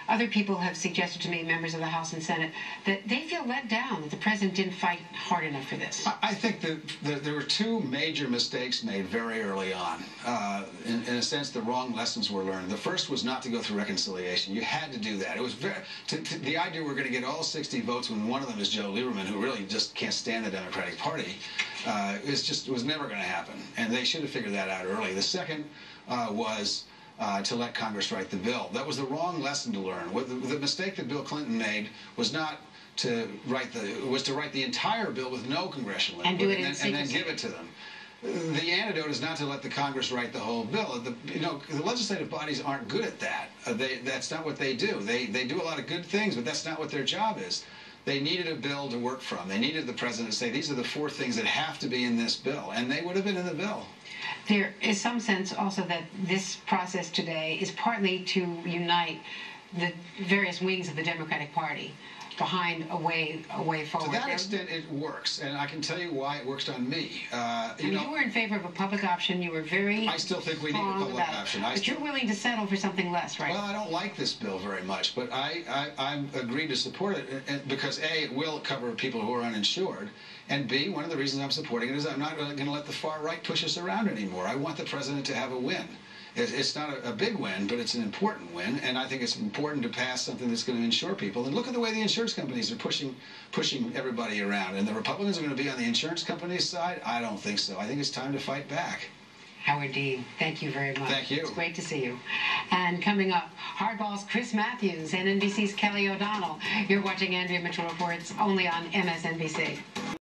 Other people have suggested to me, members of the House and Senate, that they feel let down that the president didn't fight hard enough for this. I think that there were two major mistakes made very early on. In a sense, the wrong lessons were learned. The first was not to go through reconciliation. You had to do that. It was the idea we're going to get all 60 votes when one of them is Joe Lieberman, who really just can't stand the Democratic Party, was never going to happen. And they should have figured that out early. The second was to let Congress write the bill. That was the wrong lesson to learn. The mistake that Bill Clinton made was not to write the entire bill with no congressional input and then give it to them. The antidote is not to let the Congress write the whole bill. The legislative bodies aren't good at that. That's not what they do. They do a lot of good things, but that's not what their job is. They needed a bill to work from. They needed the president to say, these are the 4 things that have to be in this bill, and they would have been in the bill. There is some sense also that this process today is partly to unite the various wings of the Democratic Party behind a way forward. To that extent, it works, and I can tell you why it works on me. You were in favor of a public option. You were very I still think we need a public option. But you're willing to settle for something less, right? Well, I don't like this bill very much, but I'm agreed to support it because A, it will cover people who are uninsured, and B, one of the reasons I'm supporting it is I'm not going to let the far right push us around anymore. I want the president to have a win. It's not a big win, but it's an important win, and I think it's important to pass something that's going to insure people. And look at the way the insurance companies are pushing everybody around. And the Republicans are going to be on the insurance companies' side? I don't think so. I think it's time to fight back. Howard Dean, thank you very much. Thank you. It's great to see you. And coming up, Hardball's Chris Matthews and NBC's Kelly O'Donnell. You're watching Andrea Mitchell Reports only on MSNBC.